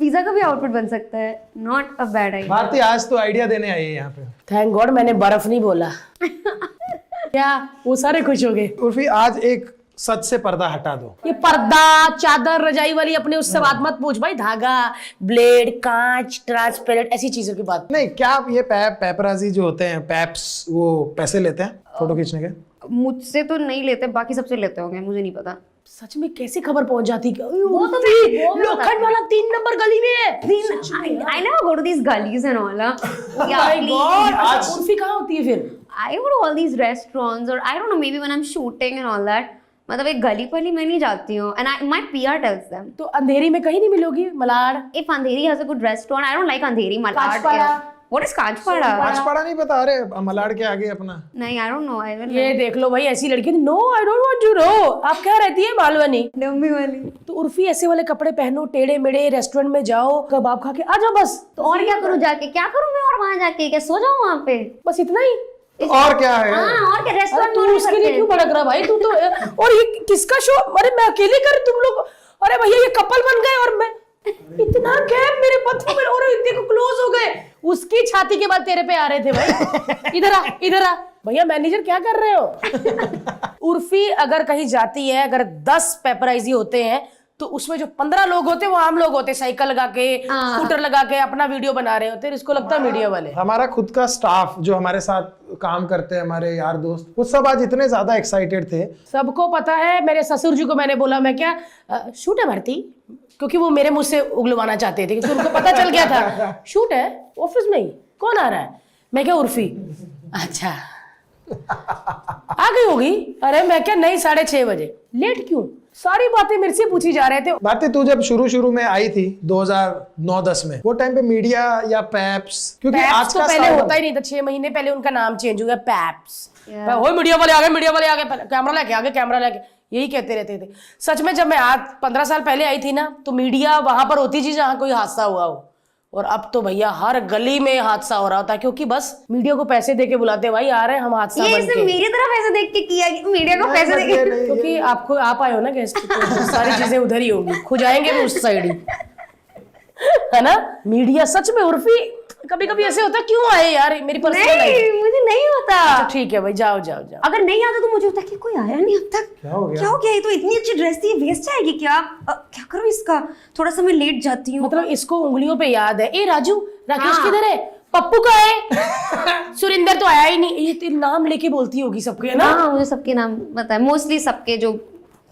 पिज्जा का भी आउटफिट बन सकता है, not a bad idea. Bharti आज तो आइडिया देने आई है यहाँ पे। थैंक गॉड मैंने बर्फ नहीं बोला। क्या वो सारे खुश हो गए? उर्फी, आज एक सच से पर्दा हटा दो। ये पर्दा, चादर, रजाई वाली अपने उससे बात मत पूछ भाई। धागा, ब्लेड, कांच, ट्रांसपेरेंट, ऐसी चीजों की बात। नहीं, क्या आप ये पेपराजी जो होते हैं, पैप्स, वो पैसे लेते हैं फोटो खींचने के? मुझसे तो नहीं लेते, बाकी सबसे लेते होंगे, मुझे नहीं पता। सच में कैसे खबर पहुंच जाती? वो तो मैं लोखंड वाला 3 नंबर गली में है। I never go to these gullies and all. Yeah, My please. God, अच्छा, उर्फी कहाँ होती है फिर? I go to all these restaurants or I don't know, maybe when I'm shooting and all that. मतलब एक गली पली मैं नहीं जाती हूँ, and my PR tells them. तो अंधेरी में कहीं नहीं मिलोगी? Malad? If Andheri has a good restaurant, I don't like Andheri, Malad. कांचपाड़ा? What is Kanchpada? पाँचपाड़ा नहीं पता? अरे मलाड के आगे अपना। नहीं, I don't know. I don't ये देख लो भाई, ऐसी लड़की। No I don't want to know. आप क्या रहती है? मालवनी? डम्बी वाली। तो उर्फी ऐसे वाले कपड़े पहनो, टेढ़े मेढ़े, रेस्टोरेंट में जाओ, कबाब खा के आ जाओ बस। तो और क्या करूँ जाके? क्या करूँ मैं और वहाँ जाके? क्या सो जाऊँ वहाँ पे? बस इतना ही? और क्या है? हाँ, और क्या? अरे रेस्टोरेंट तू उसके लिए क्यों भड़क रहा भाई? तू तो और ये किसका शो? अरे मैं अकेले कर, तुम लोग। अरे भैया ये कपल बन गए और मैं इतना गैप मेरे पत्थर में, और देखो क्लोज हो गए। उसकी छाती के बाद तेरे पे आ रहे थे भाई। इधर आ, इधर आ। भैया मैनेजर क्या कर रहे हो? उर्फी अगर कहीं जाती है, अगर 10 पेपराइजी होते हैं तो उसमें जो 15 लोग होते वो आम लोग होते, साइकिल लगा के स्कूटर लगा के अपना वीडियो बना रहे होते, इसको लगता है मीडिया वाले। हमारा खुद का स्टाफ जो हमारे साथ काम करते हैं, हमारे यार दोस्त, वो सब आज इतने ज्यादा एक्साइटेड थे। सबको पता है, मेरे ससुर जी को मैंने बोला मैं क्या शूट है भारती, क्योंकि वो मेरे मुंह से उगलवाना चाहते थे, क्योंकि उनको पता चल गया था शूट है ऑफिस में ही, कौन आ रहा है, मैं क्या उर्फी, अच्छा आ गई होगी, अरे मैं क्या नहीं 6:30 बजे, लेट क्यों, सारी बातें मेरे से पूछी जा रहे थे। भारती तू जब शुरू में आई थी 2009-10 में, वो टाइम पे मीडिया या पैप्स, क्योंकि आज पैप्स तो का पहले होता ही नहीं था, 6 महीने पहले उनका नाम चेंज हुआ पैप्स, वो मीडिया वाले आ गए, मीडिया वाले आ गए, कैमरा लेके आ गए, कैमरा लेके, यही कहते रहते थे। सच में जब मैं आज 15 साल पहले आई थी ना, तो मीडिया वहां पर होती थी जहां कोई हादसा हुआ हो, और अब तो भैया हर गली में हादसा हो रहा होता है, क्योंकि बस मीडिया को पैसे देके बुलाते, भाई आ रहे हैं हम हादसा ये बन इसने के। मेरी तरफ ऐसे देख के किया कि मीडिया को पैसे बस ये देके, नहीं, क्योंकि आपको आप आए हो ना गेस्ट, तो सारी चीजें उधर ही होंगी, खुजाएंगे भी उस साइड ही, है ना। मीडिया सच में उर्फी कभी कभी ऐसे होता है, क्यों आए यार, मेरी पर्सनल लाइफ। नहीं मुझे नहीं होता। तो ठीक है भाई, जाओ जाओ जाओ। अगर नहीं आता तो मुझे होता कि कोई आया नहीं अब तक, क्या हो गया? क्या हो गया, ये तो इतनी अच्छी ड्रेस थी, वेस्ट जाएगी क्या, क्या करूं इसका, थोड़ा सा मैं लेट जाती हूँ। मतलब इसको उंगलियों पे याद है, ए राजू राकेश हाँ। किधर है, पप्पू का है, सुरिंदर तो आया ही नहीं, ये तेरे नाम लेके बोलती होगी सबके, है ना। हाँ मुझे सबके नाम पता है, मोस्टली सबके जो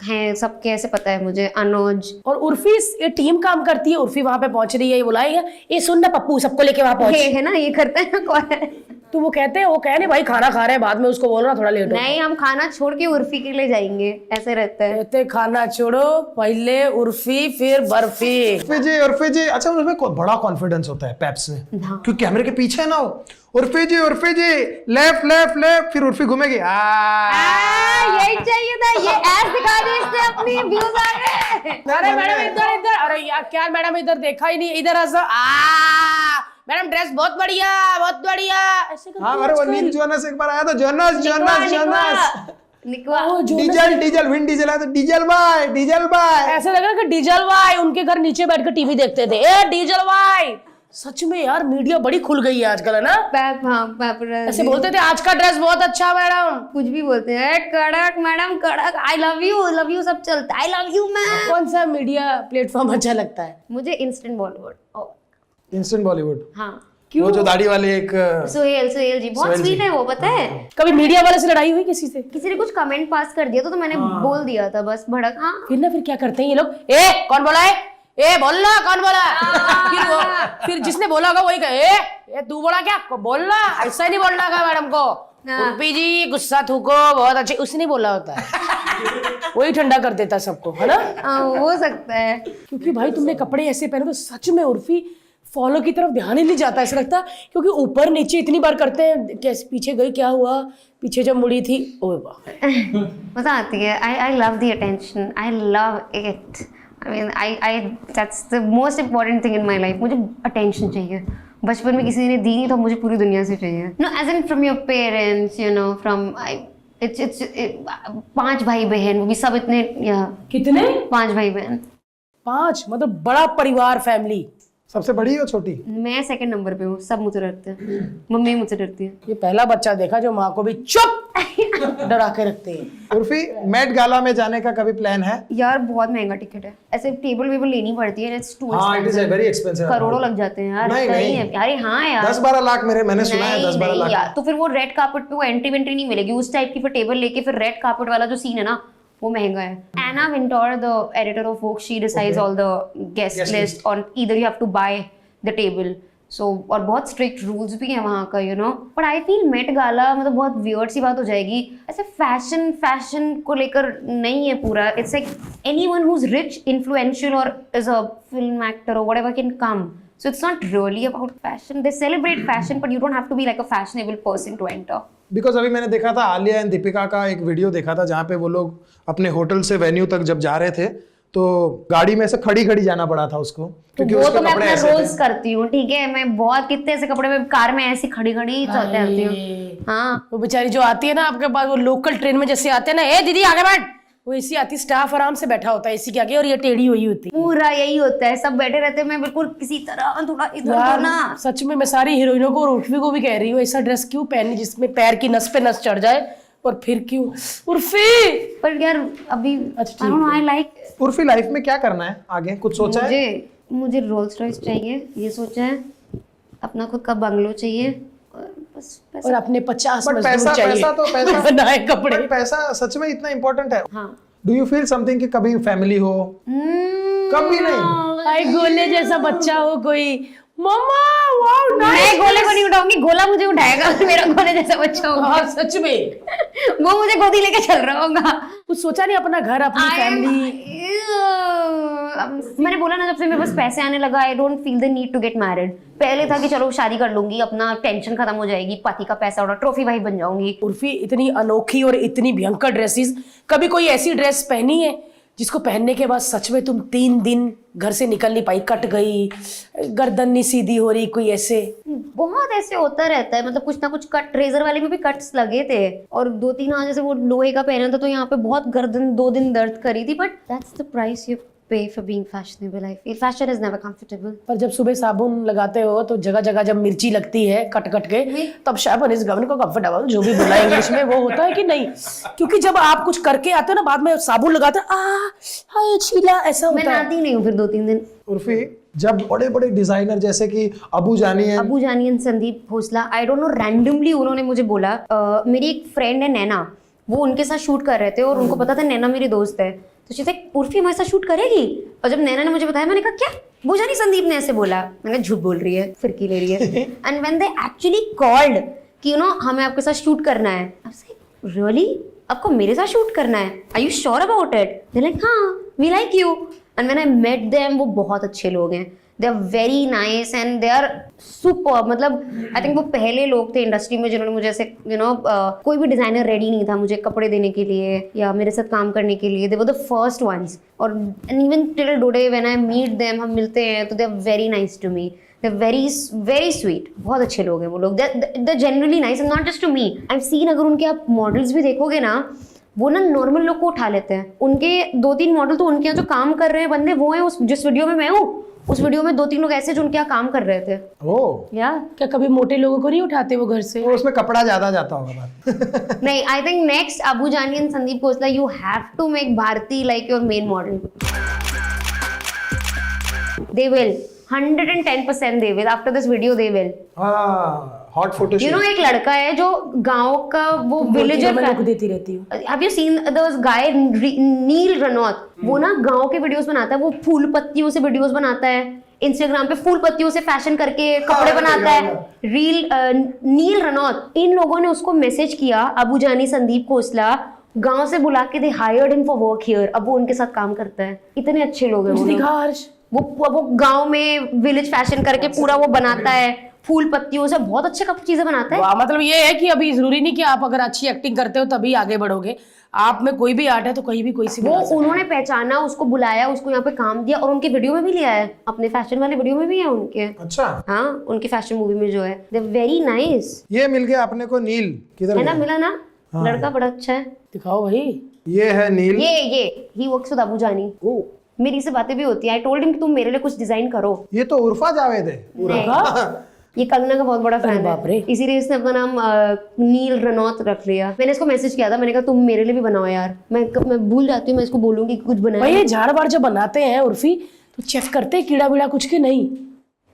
हैं सबके ऐसे पता है मुझे, अनुज। और उर्फी ये टीम काम करती है, उर्फी वहां पे पहुंच रही है, ये बुलाएगा, ये सुन ना पप्पू सबको लेके वहां पहुंच, है ना, ये करते हैं कौन है? तो वो कहते हैं, वो कह नहीं भाई खाना खा रहे हैं, बाद में उसको बोल रहा थोड़ा लेट हो, नहीं हम खाना छोड़ के उर्फी के लिए जाएंगे, ऐसे रहता है। कहते खाना छोड़ो पहले उर्फी फिर बर्फी। उर्फी जी, अच्छा उसमें बड़ा कॉन्फिडेंस होता है पैप्स में, क्योंकि कैमरे के पीछे है ना वो, उर्फी जी लेफ्ट लेफ्ट लेफ्ट, फिर उर्फी घूमेगी, यही चाहिए था, ये ऐड दिखा दी इससे, अपनी व्यूज आ गए। अरे मैडम इधर इधर, अरे यार क्या मैडम इधर देखा ही नहीं, इधर मैडम ड्रेस बहुत बढ़िया ऐसे करके हाँ, अरे वो नील जोनस एक बार आया था, जोनस निकवा डीजल विन डीजल आया तो डीजल भाई ऐसे लग रहा है कि डीजल भाई उनके घर नीचे बैठ कर टीवी देखते थे, ए डीजल भाई। सच में यार मीडिया बड़ी खुल गई है आजकल, है ना। ऐसे बोलते थे आज का ड्रेस बहुत अच्छा मैडम, कुछ भी बोलते हैं, कड़क मैडम कड़क, आई लव यू सब चलता है, आई लव यू मैम। कौन सा मीडिया प्लेटफॉर्म अच्छा लगता है? मुझे इंस्टेंट बॉलीवुड। इंस्टेंट बॉलीवुड, हाँ वो जो दाढ़ी वाले एक सोहेल जी बहुत स्वीट है वो, पता है। कभी मीडिया वाले से लड़ाई हुई किसी से? किसी ने कुछ कमेंट पास कर दिया तो मैंने बोल दिया था बस भड़क। हाँ फिर क्या करते हैं ये लोग, ए कौन बोला है, ए बोलना कौन बोला, फिर जिसने बोला होगा वही कहे, ए तू बोला क्या, बोलना ऐसा नहीं बोलना का मैडम को, उर्फी जी गुस्सा थूको बहुत अच्छे, उसने नहीं बोला होता है, वही ठंडा कर देता सबको, है ना। हो सकता है, क्योंकि भाई तुमने कपड़े ऐसे पहने तो सच में उर्फी फॉलो की तरफ ध्यान ही नहीं जाता, ऐसा लगता, क्योंकि ऊपर नीचे इतनी बार करते हैं, कैसे पीछे गई, क्या हुआ, पीछे जब मुड़ी थी, ओए वाह। मजा आती है। I love the attention, I love it, I mean I that's the most important thing in my life. मुझे अटेंशन चाहिए, बचपन में किसी ने दी नहीं तो मुझे पूरी दुनिया से चाहिए। No as in from your parents, you know, from it's 5 भाई बहन, वो भी सब इतने, कितने? 5 भाई बहन। 5 मतलब बड़ा परिवार, फैमिली। सबसे बड़ी हो छोटी? मैं सेकंड नंबर पे हूँ, सब मुझसे डरते हैं, मम्मी मुझसे डरती है। ये पहला बच्चा देखा जो माँ को भी चुप डरा के रखते हैं। उर्फी मेट गाला में जाने का कभी प्लान है? यार बहुत महंगा टिकट है, ऐसे टेबल वेबल लेनी पड़ती है, इट्स टू हाँ, इट इज वेरी एक्सपेंसिव, करोड़ों लग जाते हैं यार। नहीं है अरे हाँ यार 10-12 लाख मैंने सुना है, 10-12 नहीं लाख यार, तो फिर वो रेड कार्पेट पे वो एंट्री वेंट्री नहीं मिलेगी उस टाइप की, फिर टेबल लेके फिर रेड कार्पेट वाला जो सीन है ना वो महंगा है। Anna Wintour, the editor of Vogue, she decides all the guest list on either you have to buy the table, so और बहुत स्ट्रिक्ट रूल्स भी हैं वहाँ का, you know. But I feel Met Gala मतलब बहुत वियर्ड सी बात हो जाएगी, ऐसे फैशन को लेकर नहीं है पूरा। It's like anyone who is rich, influential और इज अ फिल्म एक्टर और whatever can come, so it's not really about fashion. They celebrate fashion but you don't have to be like a fashionable person to enter. Because अभी मैंने देखा था Alia and Deepika का एक video देखा था जहाँ पे वो लोग अपने होटल से वेन्यू तक जब जा रहे थे तो गाड़ी में से खड़ी जाना पड़ा था उसको, क्योंकि वो उसके तो मैं कपड़े अपना ऐसे रोज थे। करती हूँ, ठीक है, मैं बहुत कितने ऐसे कपड़े में कार में ऐसी खड़ी चलते रहती हूँ। हाँ वो बेचारी जो आती है ना आपके पास, वो लोकल ट्रेन में जैसे आते हैं ना, ए दीदी आगे बैठ, वो एसी आती, स्टाफ आराम से बैठा होता है एसी के आगे और ये टेढ़ी हुई होती है। पूरा यही होता है, सब बैठे रहते हैं, मैं बिल्कुल किसी तरह थोड़ा इधर उधर ना। सच में मैं सारी हीरोइनों को और उर्फी को भी कह रही हूँ, ऐसा ड्रेस क्यों पहननी जिसमें पैर की नस पे नस चढ़ जाए, पर फिर क्यों उर्फी? पर यार अभी अच्छा, आई don't no, I like Urfi life में क्या करना है आगे, कुछ सोचा है? मुझे रोल्स रॉयस चाहिए, ये सोचा है। अपना खुद का बंगलो चाहिए और बस और अपने 50 बट मजदूर पैसा चाहिए पैसा तो पैसा बनाए कपड़े। बट पैसा सच में इतना इम्पोर्टेंट है? हाँ। डू यू फील समथिंग कि कभी फैमिली हो? कभी नहीं। भाई गोले जैसा बच्चा हो कोई, मम्मा वाओ मैं नाइस। गोले को नहीं उठाऊंगी, गोला मुझे उठाएगा। मेरा गोले जैसा बच्चा होगा, हाँ सच में। वो मुझे गोदी लेके चल रहा होगा। कुछ सोचा नहीं अपना घर, अपनी फैमिली? मैंने बोला ना, जब से मेरे पास पैसे आने लगा, I don't feel the need to get married. पहले था कि चलो शादी कर लूंगी, अपना टेंशन खत्म हो जाएगी, पति का पैसा उड़ा, ट्रॉफी भाई बन जाऊंगी। उर्फी इतनी अनोखी और इतनी भयंकर ड्रेसेस, कभी कोई ऐसी ड्रेस पहनी है जिसको पहनने के बाद सच में तुम 3 दिन घर से निकल नहीं पाई, कट गई, गर्दन नहीं सीधी हो रही, कोई ऐसे? बहुत ऐसे होता रहता है, मतलब कुछ ना कुछ कट, रेजर वाले में भी कट्स लगे थे और 2-3 आज जैसे वो लोहे का पहना था तो यहाँ पे बहुत गर्दन 2 दिन दर्द करी थी। But that's the price you pay for being fashionable. I feel fashion is never comfortable. पर जब सुबह साबुन लगाते हो तो जगह जगह जब मिर्ची लगती है कट कट के, तब साबुन इज गवन को कंफर्टेबल, जो भी बोला इंग्लिश में, वो होता है कि नहीं? क्योंकि जब आप कुछ करके आते हो ना, बाद में साबुन लगाते हो, हाय छीला, ऐसा मैं होता है। नहाती नहीं हूँ फिर 2-3 दिन। उर्फी, जब बड़े बड़े डिजाइनर जैसे कि Abu Jani and, Abu Jani and, Sandeep Khosla, I don't know, randomly उन्होंने मुझे बोला, मेरी एक फ्रेंड है नैना, वो उनके साथ शूट कर रहे थे और उनको पता था नैना मेरी दोस्त है, तो शी सेड उर्फी हमारे साथ शूट करेगी। और जब नैना ने मुझे बताया, मैंने कहा क्या? वो जानी संदीप ने ऐसे बोला। मैंने झूठ बोल रही है, फिरकी ले रही है। And when they actually called कि यू नो हमें आपके साथ शूट करना है, आई वाज लाइक रियली, आपको मेरे साथ शूट करना है? Are you sure about it? They like हाँ, we like you. And when I met them, वो बहुत अच्छे लोग हैं, they are very nice and they are super. मतलब आई थिंक वो पहले लोग थे इंडस्ट्री में जिन्होंने मुझे ऐसे यू नो कोई भी डिजाइनर रेडी नहीं था मुझे कपड़े देने के लिए या मेरे साथ काम करने के लिए। They were the first ones. और even till today when I meet them, हम मिलते हैं तो they are very nice to me, they are very very sweet. बहुत अच्छे लोग हैं वो लोग, they generally nice and not just to me. I have seen, अगर उनके आप मॉडल्स भी देखोगे ना, वो ना नॉर्मल लोग को उठा लेते हैं। उनके 2-3 मॉडल तो उनके यहाँ जो काम कर रहे हैं बंदे वो हैं, उस जिस वीडियो में मैं हूँ उस वीडियो में 2-3 लोग ऐसे जो उनके यहाँ काम कर रहे थे। ओह, या क्या कभी मोटे लोगों को नहीं उठाते वो घर से? तो उसमें कपड़ा ज्यादा जाता होगा बात। नहीं, I think next Abu Jani and, Sandeep Khosla, you have to make Bharti like your main model. They will 110% they will, after this video they will. हाँ, हॉट फोटो यू नो, एक लड़का है जो गांव का वो विलेजर मैं लोग देती रहती हूँ। Have you seen the guy Neel Ranaut? वो ना गांव के वीडियोस बनाता है, वो फूल पत्तियों से वीडियोस बनाता है, इंस्टाग्राम पे फूल पत्तियों से फैशन करके कपड़े बनाता है, रील। नील रनौत, इन लोगों ने उसको मैसेज किया, अबू जानी, संदीप खोसला, गांव से बुला के they hired him for work here. अब वो उनके साथ काम करता है। इतने अच्छे लोग हैं वो लोग। दिखा हर्ष, वो गांव में विलेज फैशन करके पूरा वो बनाता है, फूल पत्तियों से बहुत अच्छे चीजें बनाता है। वाह, मतलब ये है कि अभी जरूरी नहीं कि आप अगर अच्छी एक्टिंग करते हो तभी आगे बढ़ोगे। आप में कोई भी आर्ट है तो कहीं भी कोई सी वो उन्होंने पहचाना, उसको बुलाया, उसको यहाँ पे काम दिया और उनके वीडियो में भी लिया है, अपने फैशन वाले वीडियो में भी है उनके। अच्छा, हाँ, उनकी फैशन मूवी में जो है, दे वेरी नाइस। ये मिल गया अपने को नील, किधर है ना, गया? मिला ना? लड़का बड़ा अच्छा है। दिखाओ भाई। ये है नील। ये ही वर्क्स विद अबू जानी। ओ, मेरी से बातें भी होती है। आई टोल्ड हिम कि तुम मेरे लिए कुछ डिजाइन करो। ये तो उर्फा जावेद है। नहीं, ये कंगना का बहुत बड़ा फैन बाप रे। है, इसीलिए इसने अपना नाम नील रनौत रख लिया। मैंने इसको मैसेज किया था, मैंने कहा तुम मेरे लिए भी बनाओ यार। मैं भूल जाती हूँ, मैं इसको बोलूंगी कुछ बनाए। भाई ये झाड़ बाड़ जब बनाते हैं उर्फी तो चेक करते हैं कीड़ा बीड़ा कुछ के नहीं?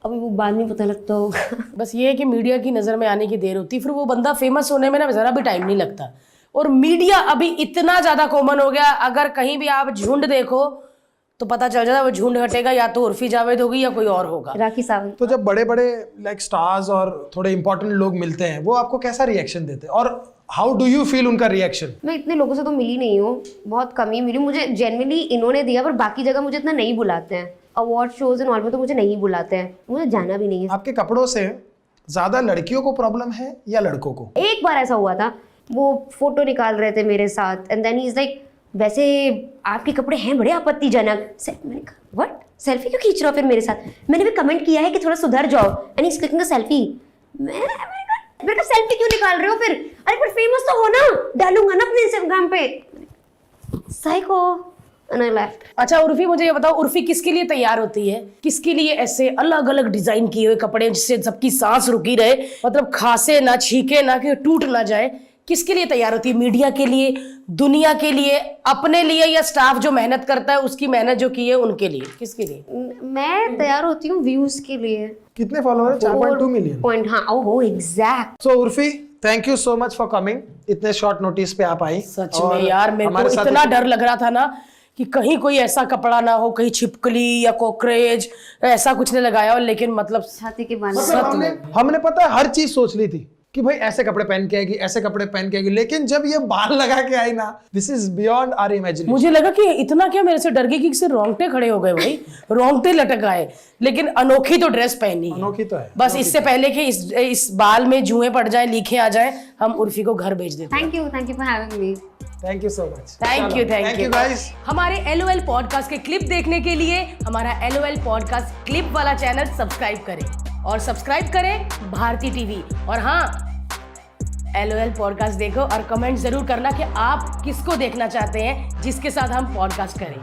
अभी वो बाद में पता लगता होगा। बस ये है कि मीडिया की नजर में आने की देर होती है, फिर वो बंदा फेमस होने में ना जरा भी टाइम नहीं लगता। और मीडिया अभी इतना ज्यादा कॉमन हो गया, अगर कहीं भी आप झुंड देखो तो पता चल जाता है वो झुंड हटेगा या तो उर्फी जावेद होगी या कोई और होगा। राखी सावंत। तो जब बड़े बड़े लाइक स्टार्स और थोड़े इंपॉर्टेंट लोग मिलते हैं, वो आपको कैसा रिएक्शन देते हैं और हाउ डू यू फील उनका रिएक्शन? मैं इतने लोगों से तो मिली नहीं हूँ, बहुत कम ही मिली। मुझे जेन्युइनली इन्होंने दिया, पर बाकी जगह मुझे इतना नहीं बुलाते हैं। अवार्ड शोज एंड ऑल में तो मुझे नहीं बुलाते हैं, मुझे जाना भी नहीं है। आपके कपड़ों से ज्यादा लड़कियों को प्रॉब्लम है या लड़कों को? एक बार ऐसा हुआ था, वो फोटो निकाल रहे थे मेरे साथ and then he is like, वैसे आपके कपड़े हैं बड़े आपत्तिजनक। मैंने कहा व्हाट, सेल्फी क्यों खींच रहे हो फिर मेरे साथ? मैंने भी कमेंट किया है कि थोड़ा सुधर जाओ and he is clicking a selfie. मैंने कहा सेल्फी क्यों निकाल रहे हो फिर? अरे पर फेमस तो हो ना, डालूंगा ना अपने इंस्टाग्राम पे। साइको। And I left. अच्छा उर्फी, मुझे ये बताओ, उर्फी किसके लिए तैयार होती है? किसके लिए ऐसे अलग अलग डिजाइन किए हुए कपड़े जिससे सबकी सांस रुकी रहे, मतलब खांसे ना, छींके ना, कि टूट ना जाए? किसके लिए तैयार होती है? मीडिया के लिए, दुनिया के लिए, अपने लिए, या स्टाफ जो मेहनत करता है उसकी मेहनत जो की है उनके लिए? किसके लिए? मैं तैयार होती हूँ व्यूज के लिए। कितने फॉलोअर है? 4.2 मिलियन। पॉइंट, हाँ, ओहो exact. So Urfi, thank you so much for coming. इतने शॉर्ट नोटिस पे आप आई। सच में यार, मेरे को इतना डर लग रहा था ना कि कहीं कोई ऐसा कपड़ा ना हो, कहीं छिपकली या कॉकरोच ऐसा कुछ नहीं लगाया हो, लेकिन मतलब छाती के बाल। हमने पता है हर चीज सोच ली थी कि भाई ऐसे कपड़े पहन के आएगी, ऐसे कपड़े पहन के आएगी, लेकिन जब ये बाल लगा के आई ना, this is beyond our imagination. मुझे लगा कि इतना क्या मेरे से डर गई कि सिर्फ रोंगटे खड़े हो गए भाई, रोंगटे लटक आए। लेकिन अनोखी तो ड्रेस पहनी है, अनोखी तो है। बस इससे पहले कि इस बाल में जुएं पड़ जाए, लीखे आ जाए, हम उर्फी को घर भेज देते हैं। Thank you for having me. Thank you so much. Thank you guys. हमारे LOL पॉडकास्ट के क्लिप देखने के लिए हमारा LOL पॉडकास्ट क्लिप वाला चैनल सब्सक्राइब करें, और सब्सक्राइब करें भारती टीवी। और हाँ, LOL पॉडकास्ट देखो और कमेंट जरूर करना कि आप किसको देखना चाहते हैं, जिसके साथ हम पॉडकास्ट करें।